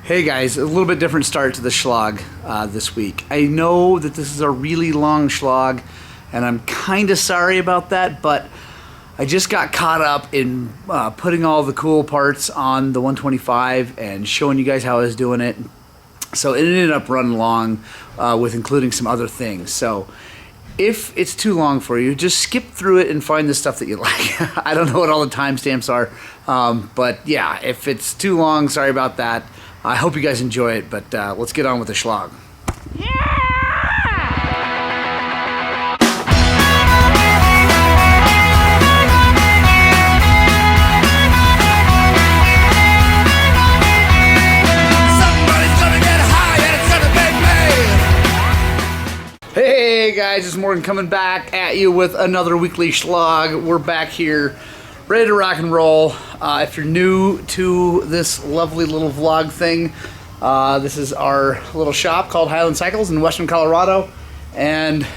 Hey guys, a little bit different start to the Shlog this week. I know that this is a really long Shlog, and I'm kind of sorry about that, but I just got caught up in putting all the cool parts on the 125 and showing you guys how I was doing it. So it ended up running long with including some other things. So if it's too long for you, just skip through it and find the stuff that you like. I don't know what all the timestamps are, but yeah, if it's too long, sorry about that. I hope you guys enjoy it, but let's get on with the Shlog. Yeah! Somebody's gonna get high and it's gonna make me. Hey guys, it's Morgan coming back at you with another weekly Shlog. We're back here, ready to rock and roll. If you're new to this lovely little vlog thing, this is our little shop called Highland Cycles in Western Colorado, and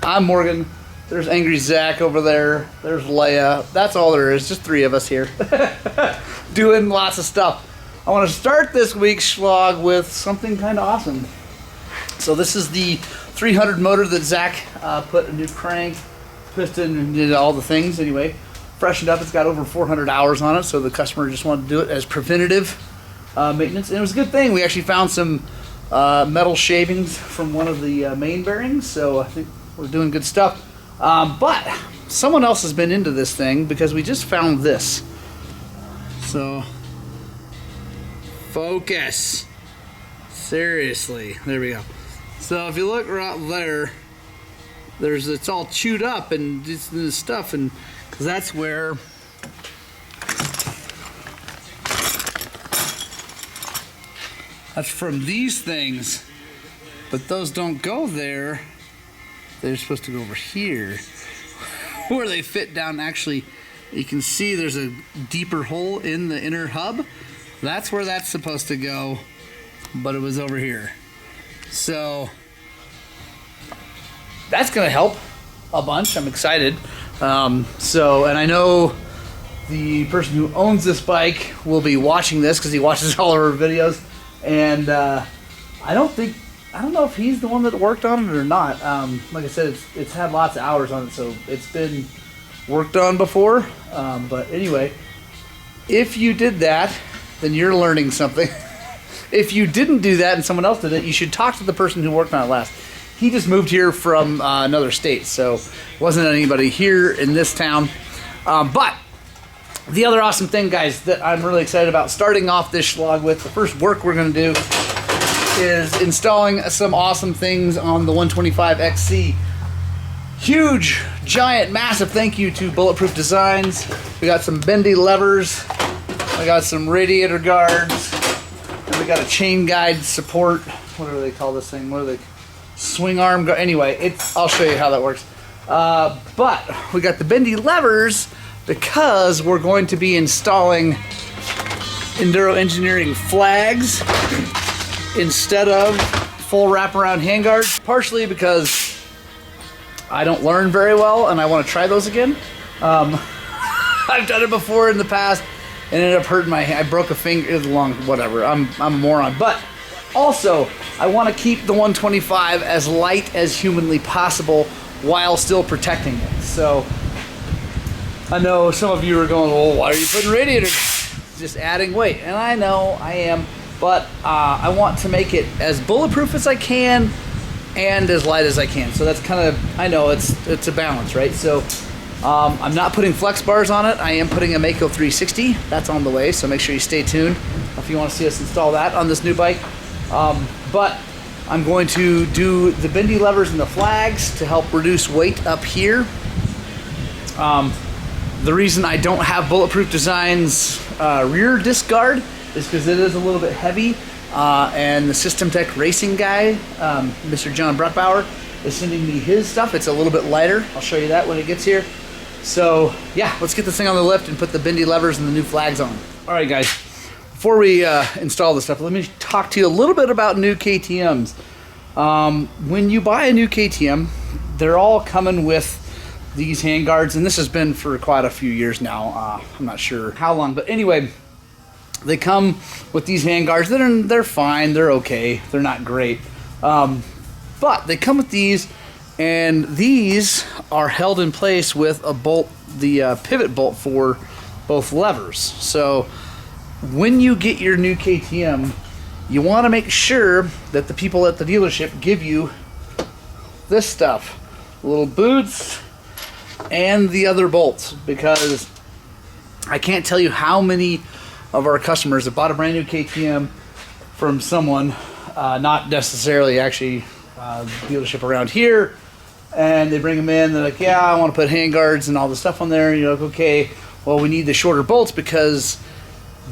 I'm Morgan. There's Angry Zach over there. There's Leia. That's all there is, just three of us here doing lots of stuff. I want to start this week's Shlog with something kind of awesome. So this is the 300 motor that Zach put a new crank, piston, and did all the things anyway. Freshened up. It's got over 400 hours on it, so the customer just wanted to do it as preventative maintenance, and it was a good thing. We actually found some metal shavings from one of the main bearings, so I think we're doing good stuff. But someone else has been into this thing because we just found this. So focus. Seriously, there we go. So if you look right there, it's all chewed up and it's this stuff, and because that's where that's from these things, but those don't go there. They're supposed to go over here where they fit down. Actually, you can see there's a deeper hole in the inner hub. That's where that's supposed to go, but it was over here. So that's gonna help a bunch. I'm excited. And I know the person who owns this bike will be watching this because he watches all of our videos, and I don't know if he's the one that worked on it or not. Like I said, it's had lots of hours on it, so it's been worked on before. But anyway, if you did that, then you're learning something. If you didn't do that and someone else did it, you should talk to the person who worked on it last. He just moved here from another state, so wasn't anybody here in this town. But the other awesome thing, guys, that I'm really excited about starting off this Shlog with, the first work we're going to do is installing some awesome things on the 125 XC. Huge, giant, massive thank you to Bulletproof Designs. We got some bendy levers. We got some radiator guards. And we got a chain guide support. What do they call this thing? What are they? Swing arm. Anyway, I'll show you how that works. But we got the bendy levers because we're going to be installing Enduro Engineering flags instead of full wraparound handguards. Partially because I don't learn very well and I want to try those again. I've done it before in the past and ended up hurting my hand. I broke a finger. Whatever. I'm a moron. But also, I want to keep the 125 as light as humanly possible while still protecting it. So I know some of you are going, well, why are you putting radiators? Just adding weight. And I know I am, but I want to make it as bulletproof as I can and as light as I can. So that's kind of, I know it's a balance, right? So I'm not putting flex bars on it. I am putting a Mako 360. That's on the way, so make sure you stay tuned if you want to see us install that on this new bike. But I'm going to do the bendy levers and the flags to help reduce weight up here. The reason I don't have Bulletproof Designs rear disc guard is because it is a little bit heavy, and the System Tech racing guy, Mr. John Bruckbauer, is sending me his stuff. It's a little bit lighter. I'll show you that when it gets here. So yeah, let's get this thing on the lift and put the bendy levers and the new flags on. All right, guys. Before we install this stuff, let me talk to you a little bit about new KTMs. When you buy a new KTM, they're all coming with these handguards, and this has been for quite a few years now. I'm not sure how long, but anyway, They come with these handguards. They're fine. They're okay. They're not great. But they come with these, and these are held in place with a bolt, the pivot bolt for both levers. So when you get your new KTM, you want to make sure that the people at the dealership give you this stuff, little boots and the other bolts, because I can't tell you how many of our customers have bought a brand new KTM from someone, not necessarily actually dealership around here, and they bring them in. They're like, yeah, I want to put handguards and all the stuff on there. And you're like, okay, well, we need the shorter bolts because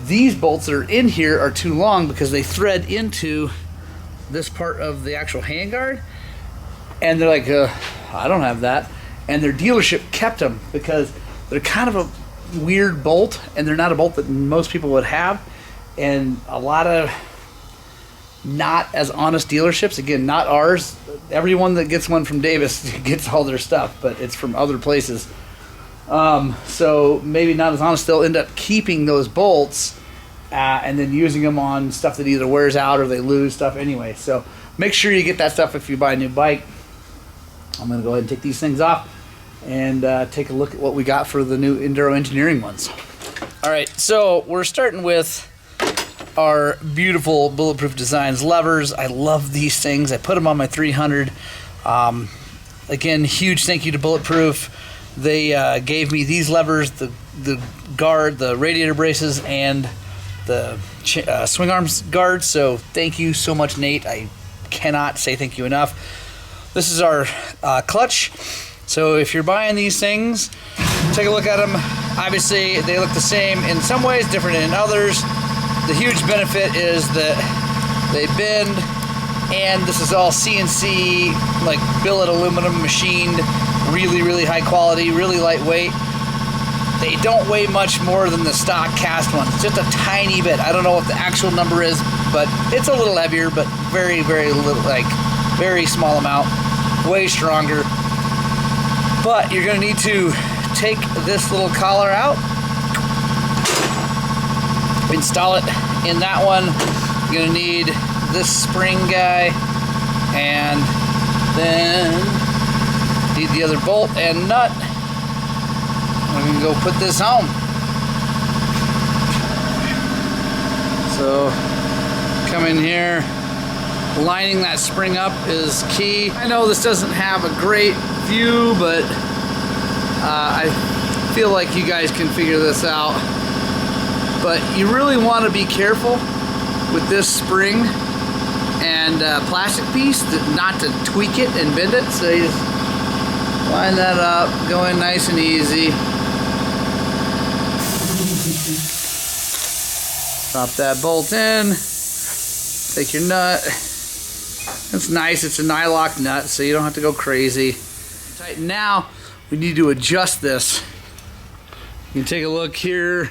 these bolts that are in here are too long because they thread into this part of the actual handguard. And they're like, I don't have that. And their dealership kept them because they're kind of a weird bolt, and they're not a bolt that most people would have. And a lot of not as honest dealerships, again, not ours, everyone that gets one from Davis gets all their stuff, but it's from other places. So maybe not as honest, they'll end up keeping those bolts and then using them on stuff that either wears out or they lose stuff anyway. So make sure you get that stuff if you buy a new bike. I'm going to go ahead and take these things off and take a look at what we got for the new Enduro Engineering ones. All right, so we're starting with our beautiful Bulletproof Designs levers. I love these things. I put them on my 300. Again, huge thank you to Bulletproof. They gave me these levers, the guard, the radiator braces, and the swing arms guard. So thank you so much, Nate. I cannot say thank you enough. This is our clutch. So if you're buying these things, take a look at them. Obviously, they look the same in some ways, different in others. The huge benefit is that they bend, and this is all CNC, like billet aluminum machined, really, really high quality, really lightweight. They don't weigh much more than the stock cast ones, just a tiny bit. I don't know what the actual number is, but it's a little heavier, but very, very little, like very small amount, way stronger. But you're gonna need to take this little collar out, install it in that one. You're gonna need this spring guy, and then need the other bolt and nut. I'm gonna go put this home. So come in here, lining that spring up is key. I know this doesn't have a great view, but I feel like you guys can figure this out. But you really want to be careful with this spring and plastic piece not to tweak it and bend it. So you just line that up, go in nice and easy. Drop that bolt in, take your nut. It's nice, it's a nylock nut, so you don't have to go crazy. Tighten. Now, we need to adjust this. You can take a look here.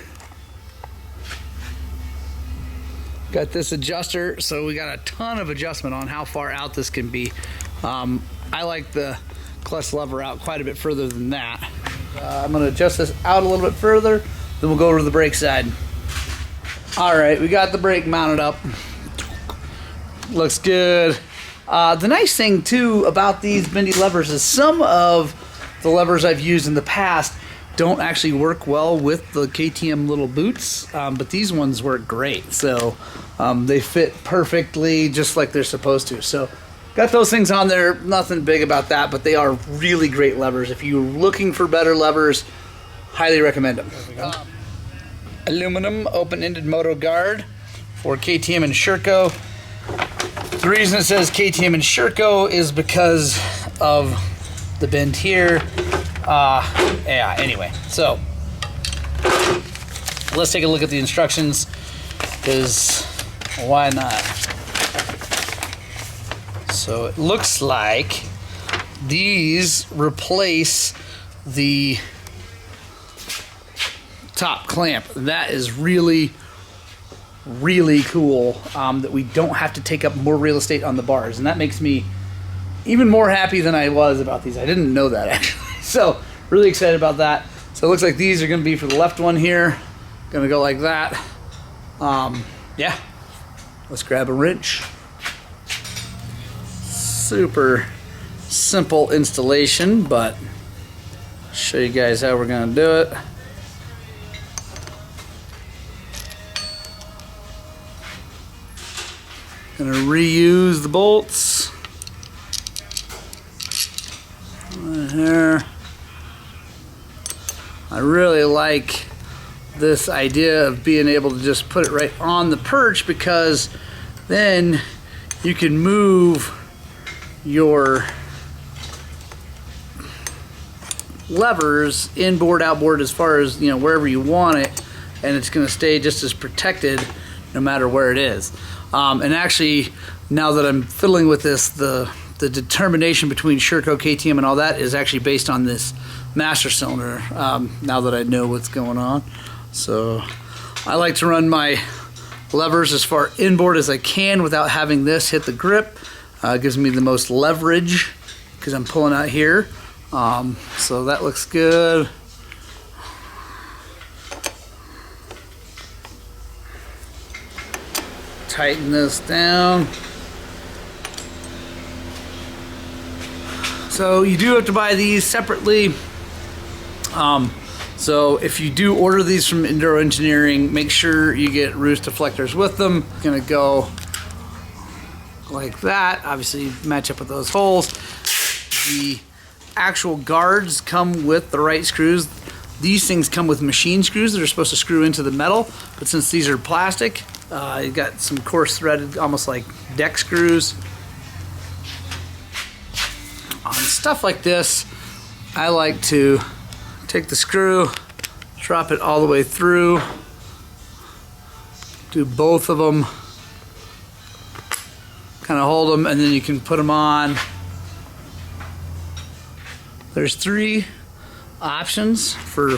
Got this adjuster, so we got a ton of adjustment on how far out this can be. I like the clutch lever out quite a bit further than that. I'm gonna adjust this out a little bit further, then we'll go over to the brake side. All right, we got the brake mounted up. Looks good. The nice thing too about these bendy levers is some of the levers I've used in the past don't actually work well with the KTM little boots, but these ones work great. So they fit perfectly just like they're supposed to. So got those things on there, nothing big about that, but they are really great levers. If you're looking for better levers, highly recommend them. Aluminum open-ended moto guard for KTM and Sherco. The reason it says KTM and Sherco is because of the bend here. Yeah, anyway, so let's take a look at the instructions, because why not? So it looks like these replace the top clamp. That is really, really cool, that we don't have to take up more real estate on the bars, and that makes me even more happy than I was about these. I didn't know that actually. So really excited about that. So it looks like these are going to be for the left one here. Going to go like that. Yeah, let's grab a wrench. Super simple installation, but I'll show you guys how we're gonna do it. Gonna reuse the bolts right here. I really like this idea of being able to just put it right on the perch, because then you can move your levers inboard, outboard, as far as, you know, wherever you want it, and it's going to stay just as protected no matter where it is. And actually, now that I'm fiddling with this, the determination between Sherco, KTM, and all that is actually based on this master cylinder, now that I know what's going on. So I like to run my levers as far inboard as I can without having this hit the grip. It gives me the most leverage because I'm pulling out here. So that looks good. Tighten this down. So you do have to buy these separately. So if you do order these from Enduro Engineering, make sure you get roost deflectors with them. Gonna go like that. Obviously match up with those holes. The actual guards come with the right screws. These things come with machine screws that are supposed to screw into the metal, but since these are plastic, you got some coarse threaded, almost like deck screws. On stuff like this, I like to take the screw, drop it all the way through, do both of them, kind of hold them, and then you can put them on. There's 3 options for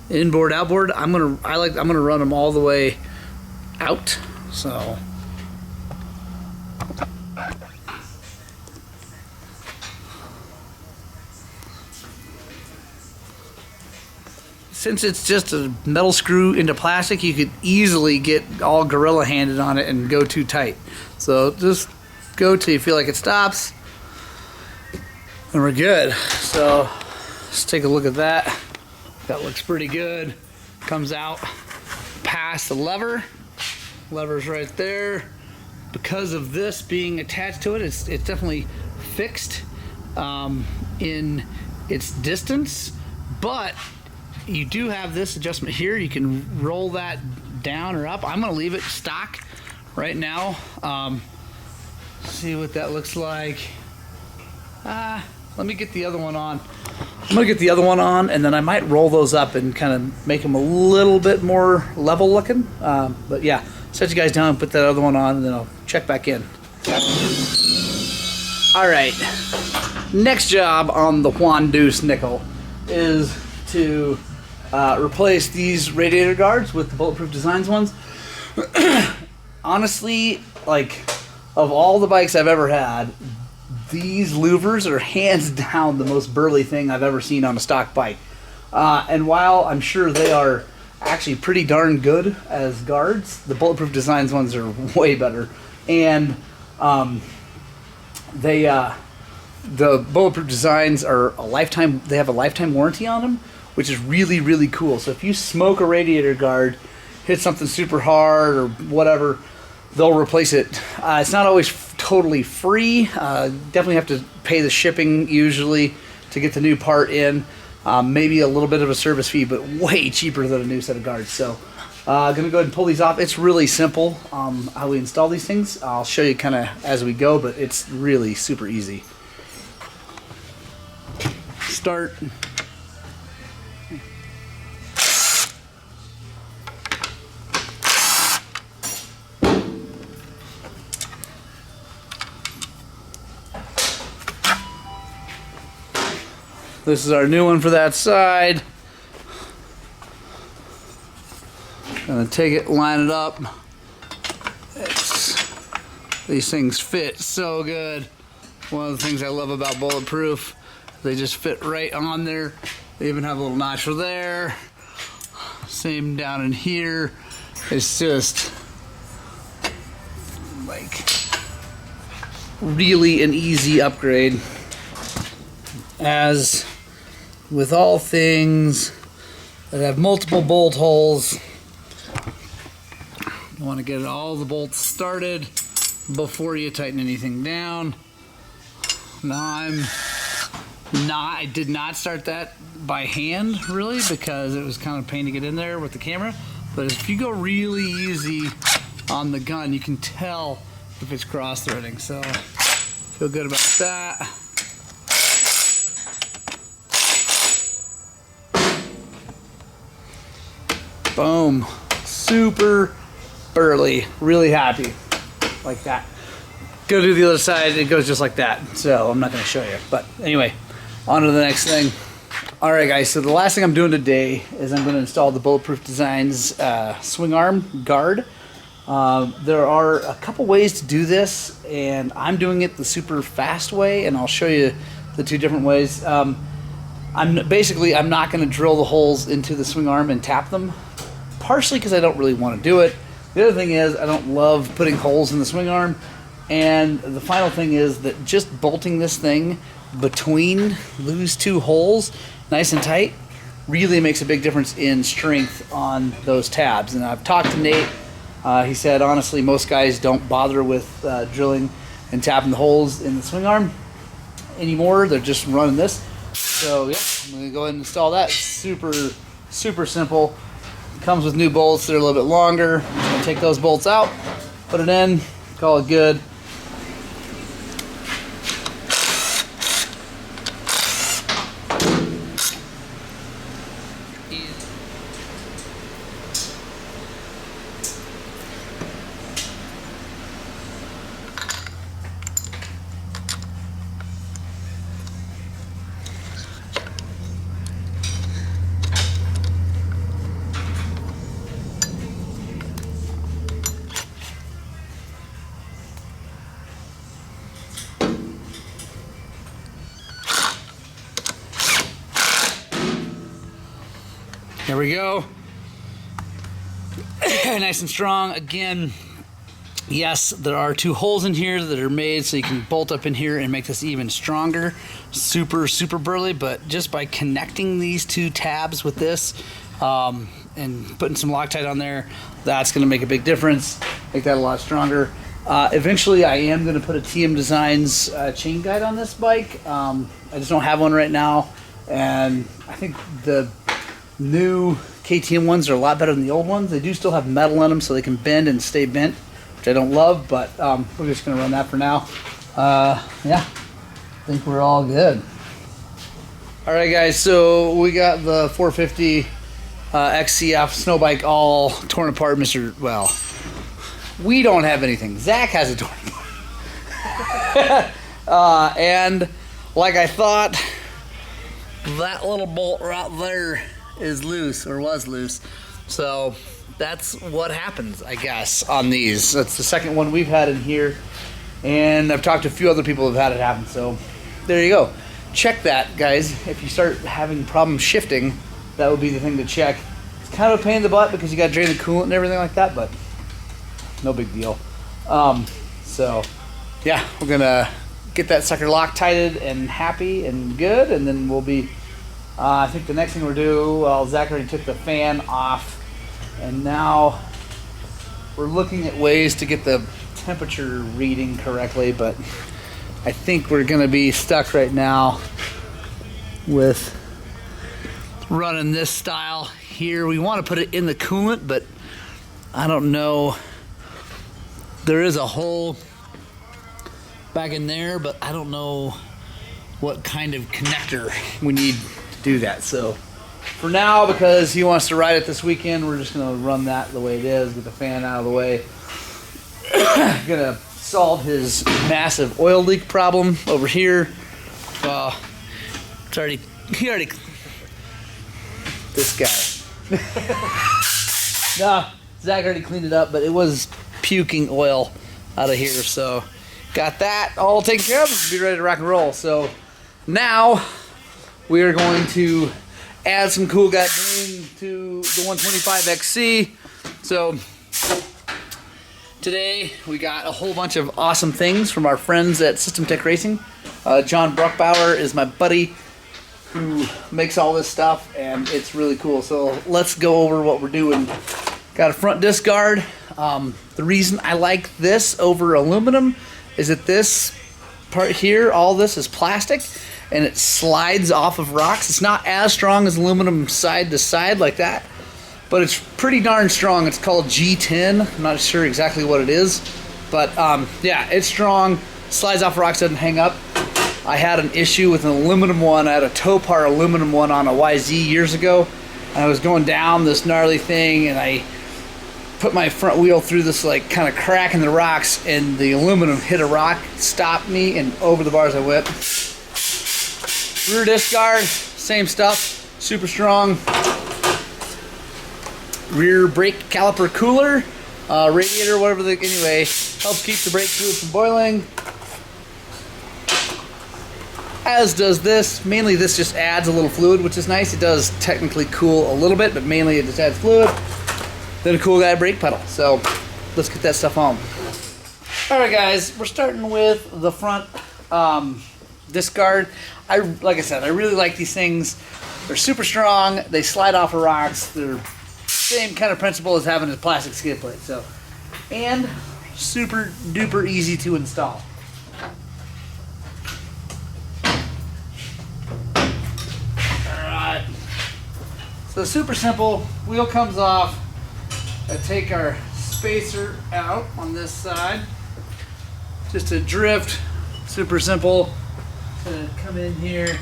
inboard, outboard. I'm gonna run them all the way out. So since it's just a metal screw into plastic, you could easily get all gorilla handed on it and go too tight. So just go till you feel like it stops, and we're good. So let's take a look at that. That looks pretty good. Comes out past the lever. Lever's right there. Because of this being attached to it, it's definitely fixed in its distance, but you do have this adjustment here. You can roll that down or up. I'm gonna leave it stock right now. See what that looks like. Let me get the other one on. I'm gonna get the other one on, and then I might roll those up and kind of make them a little bit more level looking. But yeah, set you guys down and put that other one on, and then I'll check back in. All right, next job on the Juan Deuce nickel is to replace these radiator guards with the Bulletproof Designs ones. Honestly, like, of all the bikes I've ever had, these louvers are hands down the most burly thing I've ever seen on a stock bike. And while I'm sure they are actually pretty darn good as guards, the Bulletproof Designs ones are way better. And the Bulletproof Designs are a lifetime. They have a lifetime warranty on them, which is really, really cool. So if you smoke a radiator guard, hit something super hard or whatever, they'll replace it. It's not always totally free. Definitely have to pay the shipping usually to get the new part in. Maybe a little bit of a service fee, but way cheaper than a new set of guards. So gonna go ahead and pull these off. It's really simple how we install these things. I'll show you kind of as we go, but it's really super easy. Start. This is our new one for that side. Gonna take it, line it up. These things fit so good. One of the things I love about Bulletproof, they just fit right on there. They even have a little notch for there. Same down in here. It's just Like, really an easy upgrade. As with all things that have multiple bolt holes, you want to get all the bolts started before you tighten anything down. Now I did not start that by hand really, because it was kind of a pain to get in there with the camera. But if you go really easy on the gun, you can tell if it's cross-threading. So feel good about that. Boom. Super burly. Really happy. Like that. Go to the other side, it goes just like that. So I'm not going to show you. But anyway, on to the next thing. Alright guys, so the last thing I'm doing today is I'm going to install the Bulletproof Designs swing arm guard. There are a couple ways to do this, and I'm doing it the super fast way, and I'll show you the two different ways. I'm not going to drill the holes into the swing arm and tap them, partially because I don't really want to do it. The other thing is I don't love putting holes in the swing arm, and the final thing is that just bolting this thing between those two holes nice and tight really makes a big difference in strength on those tabs. And I've talked to Nate. He said honestly most guys don't bother with drilling and tapping the holes in the swing arm anymore. They're just running this. So yeah, I'm going to go ahead and install that. Super simple. Comes with new bolts. They're a little bit longer. I'm just going to take those bolts out, put it in, call it good. There we go. Nice and strong. Again, yes, there are two holes in here that are made so you can bolt up in here and make this even stronger. Super burly, but just by connecting these two tabs with this and putting some Loctite on there, that's going to make a big difference, make that a lot stronger. Eventually I am going to put a TM Designs chain guide on this bike. I just don't have one right now, and I think the new KTM ones are a lot better than the old ones. They do still have metal in them so they can bend and stay bent, which I don't love, but we're just going to run that for now. Yeah, I think we're all good. Alright guys, so we got the 450 XCF snow bike all torn apart. Well, we don't have anything. Zach has it torn apart. And like I thought, that little bolt right there is loose, or was loose. So that's what happens, I guess, on these. That's the second one we've had in here, and I've talked to a few other people who've had it happen. So there you go. Check that, guys. If you start having problems shifting, that would be the thing to check. It's kind of a pain in the butt because you got to drain the coolant and everything like that, but no big deal. So yeah, we're gonna get that sucker Loctited and happy and good, and then we'll be I think the next thing we'll do, well, Zach already took the fan off, and now we're looking at ways to get the temperature reading correctly, but I think we're going to be stuck right now with running this style here. We want to put it in the coolant, but I don't know. There is a hole back in there, but I don't know what kind of connector we need do that. So for now, because he wants to ride it this weekend, we're just gonna run that the way it is, get the fan out of the way. Gonna solve his massive oil leak problem over here. This guy. Nah, Zach already cleaned it up, but it was puking oil out of here, so got that all taken care of. Be ready to rock and roll. So now we are going to add some cool guy bling to the 125XC. So Today we got a whole bunch of awesome things from our friends at System Tech Racing. John Bruckbauer is my buddy who makes all this stuff, and it's really cool. So let's go over what we're doing. Got a front disc guard. The reason I like this over aluminum is that this part here, all this is plastic, and it slides off of rocks. It's not as strong as aluminum side to side like that, but it's pretty darn strong. It's called G10. I'm not sure exactly what it is, but yeah, it's strong. Slides off rocks, doesn't hang up. I had an issue with an aluminum one. I had a Topar aluminum one on a YZ years ago. I was going down this gnarly thing, and I put my front wheel through this like kind of crack in the rocks, and the aluminum hit a rock, stopped me, and over the bars I went. Rear disc guard, same stuff, super strong. Rear brake caliper cooler, radiator, whatever the, anyway, helps keep the brake fluid from boiling. As does this. Mainly this just adds a little fluid, which is nice. It does technically cool a little bit, but mainly it just adds fluid. Then a cool guy brake pedal. So let's get that stuff on. Alright guys, we're starting with the front disc guard. Like I said, I really like these things. They're super strong, they slide off of rocks, they're same kind of principle as having a plastic skid plate. So, and super duper easy to install. Alright. So super simple, wheel comes off. I take our spacer out on this side. Just a drift, super simple. Gonna come in here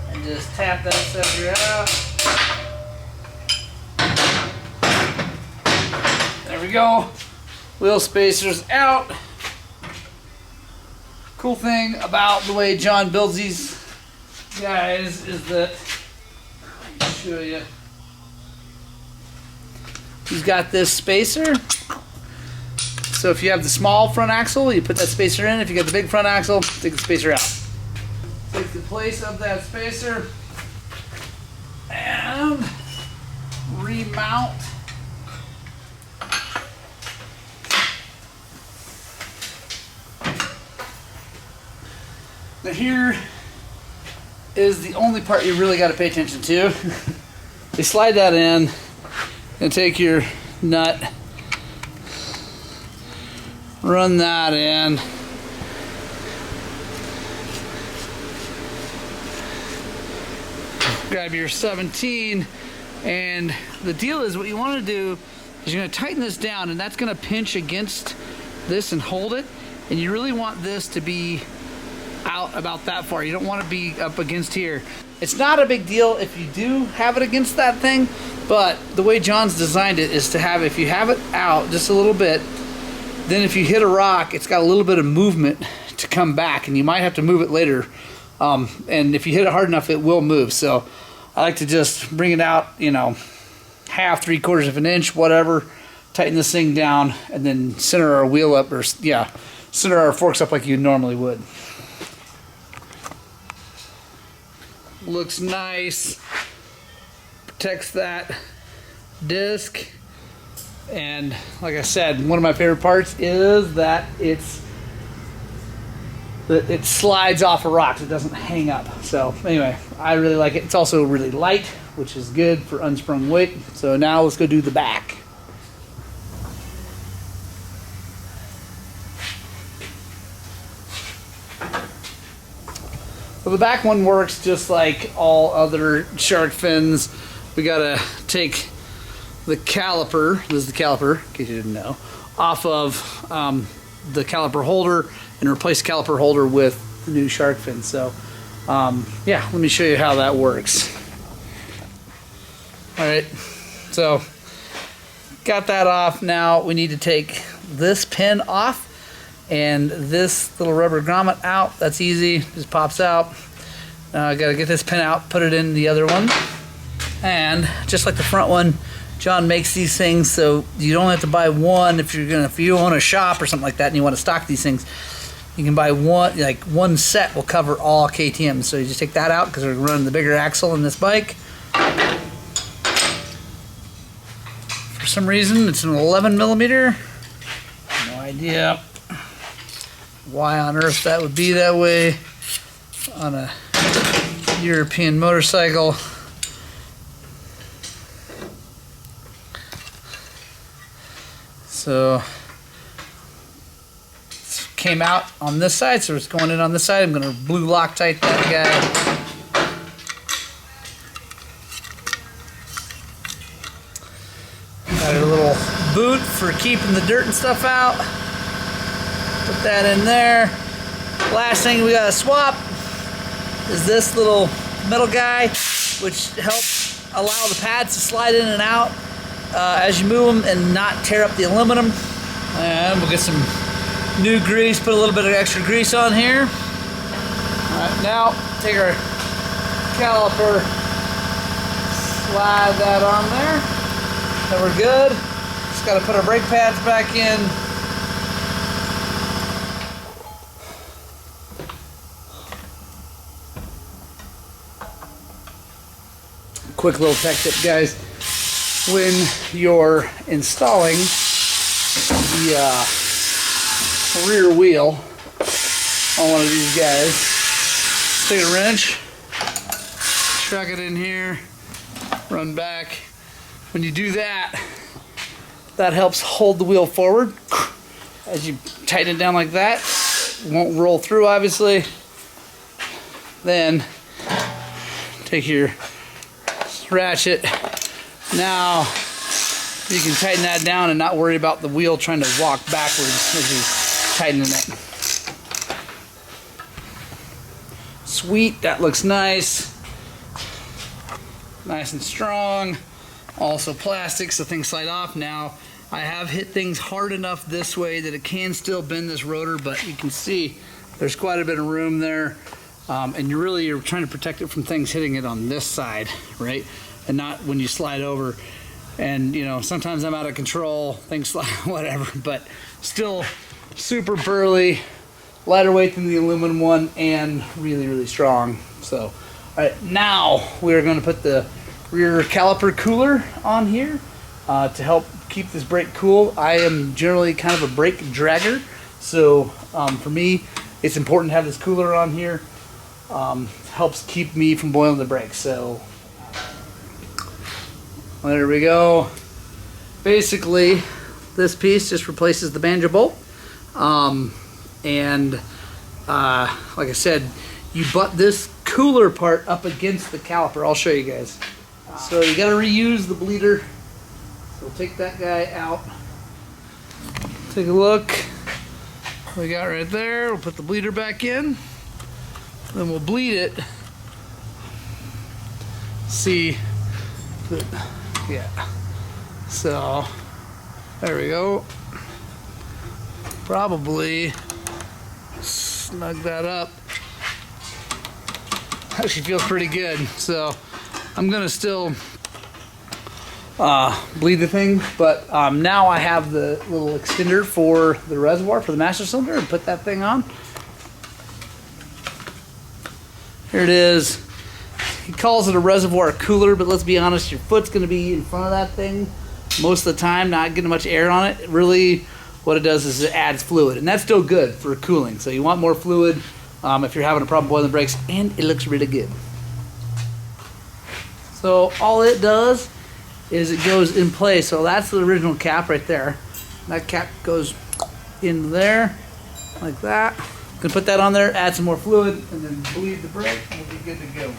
and just tap that sucker out. There we go. Wheel spacers out. Cool thing about the way John builds these guys is that, let me show you. He's got this spacer. So if you have the small front axle, you put that spacer in. If you got the big front axle, take the spacer out. Take the place of that spacer and remount. Now here is the only part you really got to pay attention to. You slide that in and take your nut, run that in. Grab your 17, and the deal is what you want to do is you're going to tighten this down, and that's going to pinch against this and hold it, and you really want this to be out about that far. You don't want to be up against here. It's not a big deal if you do have it against that thing, but the way John's designed it is to have, if you have it out just a little bit, then if you hit a rock, it's got a little bit of movement to come back, and you might have to move it later. And if you hit it hard enough, it will move. So I like to just bring it out, you know, half, 3/4 of an inch, whatever, tighten this thing down, and then center our wheel up, or yeah, center our forks up like you normally would. Looks nice, protects that disc, and like I said, one of my favorite parts is that it slides off of rocks. It doesn't hang up. So anyway, I really like it. It's also really light, which is good for unsprung weight. So now let's go do the back. So the back one works just like all other shark fins. We gotta take the caliper, this is the caliper, in case you didn't know, off of the caliper holder and replace the caliper holder with the new shark fin. So yeah, let me show you how that works. Alright, so got that off. Now we need to take this pin off and this little rubber grommet out. That's easy, just pops out. Now I gotta get this pin out, put it in the other one, and just like the front one, John makes these things so you don't have to buy one. If you own a shop or something like that and you want to stock these things, you can buy one, like one set will cover all KTMs. So you just take that out because we're running the bigger axle in this bike. For some reason it's an 11 millimeter. No idea why on earth that would be that way on a European motorcycle. So it came out on this side, so it's going in on this side. I'm going to blue Loctite that guy. Got a little boot for keeping the dirt and stuff out. Put that in there. Last thing we got to swap is this little metal guy, which helps allow the pads to slide in and out as you move them and not tear up the aluminum. And we'll get some new grease, put a little bit of extra grease on here. Alright, now take our caliper, slide that on there. Then we're good. Just got to put our brake pads back in. Quick little tech tip, guys. When you're installing the rear wheel on one of these guys, take a wrench, chuck it in here, run back. When you do that, that helps hold the wheel forward. As you tighten it down like that, it won't roll through, obviously. Then take your ratchet. Now you can tighten that down and not worry about the wheel trying to walk backwards as you're tightening it. Sweet, that looks nice. Nice and strong. Also plastic, so things slide off. Now I have hit things hard enough this way that it can still bend this rotor, but you can see there's quite a bit of room there. And you're trying to protect it from things hitting it on this side, right? And not when you slide over. And you know, sometimes I'm out of control, things slide, whatever, but still super burly, lighter weight than the aluminum one, and really, really strong. So, all right, now we're going to put the rear caliper cooler on here to help keep this brake cool. I am generally kind of a brake dragger, so for me, it's important to have this cooler on here. Helps keep me from boiling the brakes. So there we go. Basically, this piece just replaces the banjo bolt. And like I said, you butt this cooler part up against the caliper. I'll show you guys. So you got to reuse the bleeder. So we'll take that guy out. Take a look. What we got right there. We'll put the bleeder back in. Then we'll bleed it. See. Yeah. So there we go. Probably snug that up. Actually feels pretty good. So I'm gonna still bleed the thing, but now I have the little extender for the reservoir for the master cylinder and put that thing on. Here it is. He calls it a reservoir cooler, but let's be honest, your foot's going to be in front of that thing most of the time, not getting much air on it. Really, what it does is it adds fluid, and that's still good for cooling. So you want more fluid if you're having a problem boiling the brakes, and it looks really good. So all it does is it goes in place. So that's the original cap right there. That cap goes in there like that. Gonna put that on there, add some more fluid, and then bleed the brake, and we'll be good to go.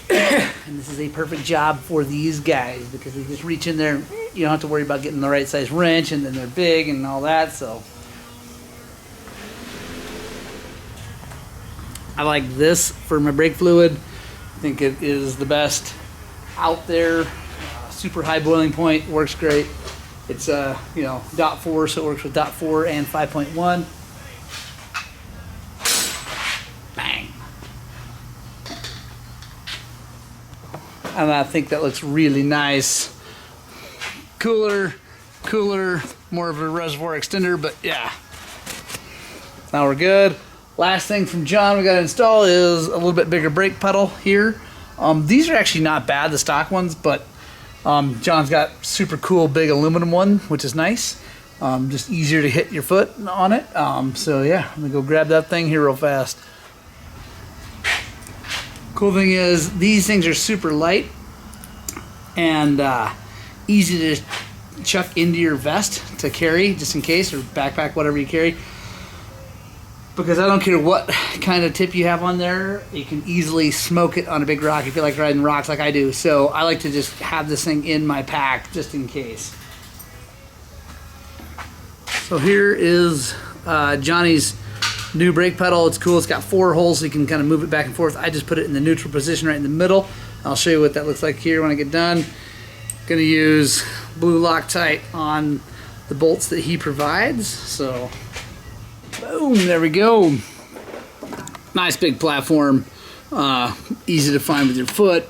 And this is a perfect job for these guys because they just reach in there. You don't have to worry about getting the right size wrench, and then they're big and all that. So I like this for my brake fluid. I think it is the best out there. Super high boiling point, works great. It's you know, .4, so it works with .4 and 5.1. Bang. And I think that looks really nice. Cooler, more of a reservoir extender, but yeah. Now we're good. Last thing from John we got to install is a little bit bigger brake pedal here. These are actually not bad, the stock ones, but John's got super cool big aluminum one, which is nice. Just easier to hit your foot on it. So yeah, I'm gonna go grab that thing here real fast. Cool thing is these things are super light and easy to chuck into your vest to carry just in case, or backpack, whatever you carry. Because I don't care what kind of tip you have on there, you can easily smoke it on a big rock if you like riding rocks like I do. So I like to just have this thing in my pack just in case. So here is Johnny's new brake pedal. It's cool. It's got 4 holes so you can kind of move it back and forth. I just put it in the neutral position right in the middle. I'll show you what that looks like here when I get done. Gonna use blue Loctite on the bolts that he provides. So boom, there we go. Nice big platform, easy to find with your foot.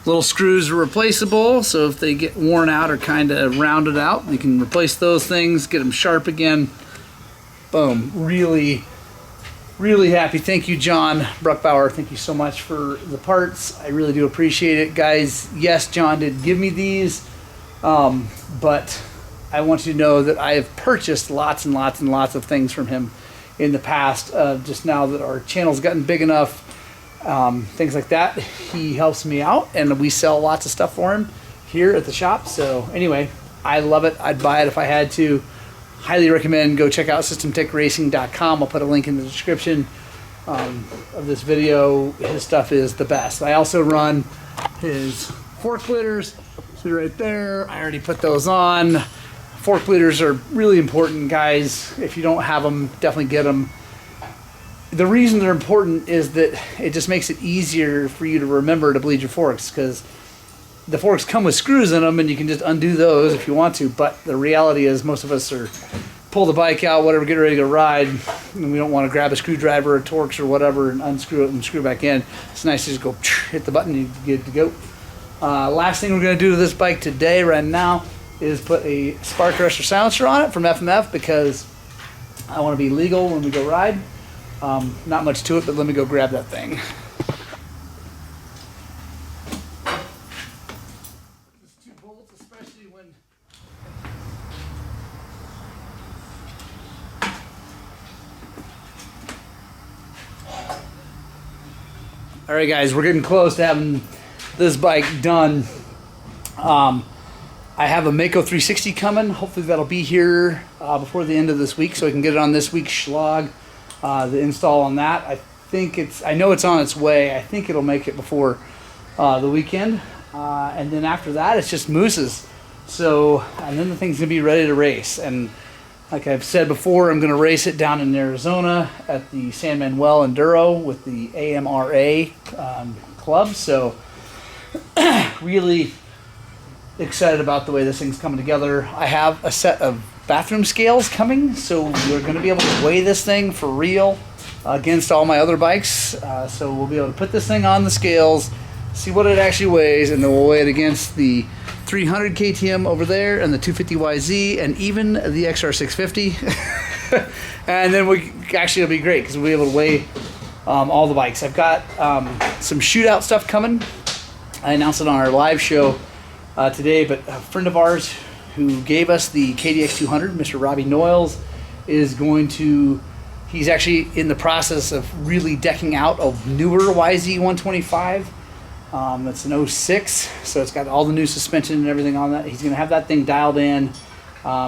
Little screws are replaceable, so if they get worn out or kind of rounded out, you can replace those things, get them sharp again. Boom, really happy. Thank you, John Bruckbauer. Thank you so much for the parts. I really do appreciate it, guys. Yes, John did give me these, but I want you to know that I have purchased lots and lots and lots of things from him in the past. Just now that our channel's gotten big enough, things like that, he helps me out, and we sell lots of stuff for him here at the shop. So anyway, I love it. I'd buy it if I had to. Highly recommend go check out systemticracing.com. I'll put a link in the description of this video. His stuff is the best. I also run his fork splitters. See right there, I already put those on. Fork bleeders are really important, guys. If you don't have them, definitely get them. The reason they're important is that it just makes it easier for you to remember to bleed your forks, because the forks come with screws in them and you can just undo those if you want to, but the reality is most of us are pull the bike out, whatever, get ready to go ride, and we don't want to grab a screwdriver or Torx or whatever and unscrew it and screw it back in. It's nice to just go hit the button and you get to go. Last thing we're going to do to this bike today, right now, is put a spark arrestor silencer on it from FMF, because I want to be legal when we go ride. Not much to it, but let me go grab that thing. Just 2 bolts, especially when all right, guys, we're getting close to having this bike done. I have a Mako 360 coming. Hopefully that'll be here before the end of this week, so I can get it on this week's Shlog. The install on that, I know it's on its way. I think it'll make it before the weekend. And then after that, it's just mooses. So, and then the thing's gonna be ready to race. And like I've said before, I'm gonna race it down in Arizona at the San Manuel Enduro with the AMRA club. So, really excited about the way this thing's coming together. I have a set of bathroom scales coming, so we're going to be able to weigh this thing for real against all my other bikes. So we'll be able to put this thing on the scales, see what it actually weighs, and then we'll weigh it against the 300 KTM over there and the 250YZ and even the XR650. And then it'll be great because we'll be able to weigh all the bikes. I've got some shootout stuff coming. I announced it on our live show today, but a friend of ours who gave us the KDX 200, Mr. Robbie Noyles, he's actually in the process of really decking out a newer YZ 125. That's an 06, so it's got all the new suspension and everything on that. He's going to have that thing dialed in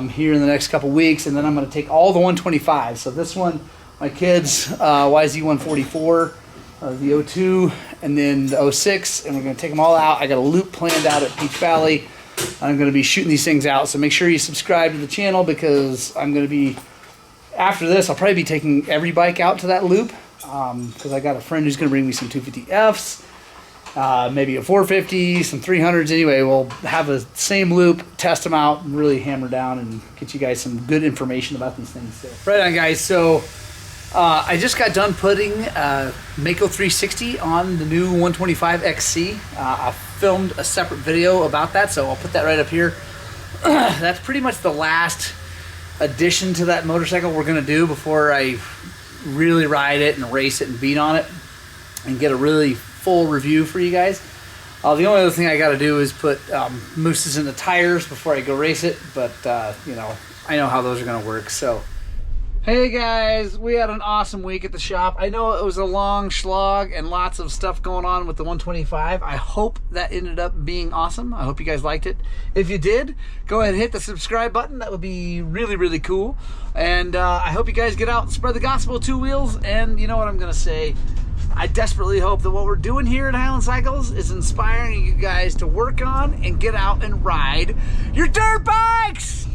here in the next couple weeks, and then I'm going to take all the 125. So this one, my kids, YZ 144, the 02, and then the 06, and we're going to take them all out. I got a loop planned out at Peach Valley. I'm going to be shooting these things out, so make sure you subscribe to the channel, because I'm going to be, after this, I'll probably be taking every bike out to that loop, because I got a friend who's going to bring me some 250Fs, maybe a 450, some 300s. Anyway, we'll have the same loop, test them out, and really hammer down and get you guys some good information about these things. So, right on, guys. So I just got done putting Mako 360 on the new 125 XC. I filmed a separate video about that, so I'll put that right up here. That's pretty much the last addition to that motorcycle we're going to do before I really ride it and race it and beat on it and get a really full review for you guys. The only other thing I got to do is put mousses in the tires before I go race it, but you know, I know how those are going to work. So, hey guys, we had an awesome week at the shop. I know it was a long slog and lots of stuff going on with the 125. I hope that ended up being awesome. I hope you guys liked it. If you did, go ahead and hit the subscribe button. That would be really, really cool. And I hope you guys get out and spread the gospel of two wheels. And you know what I'm going to say? I desperately hope that what we're doing here at Highland Cycles is inspiring you guys to work on and get out and ride your dirt bikes!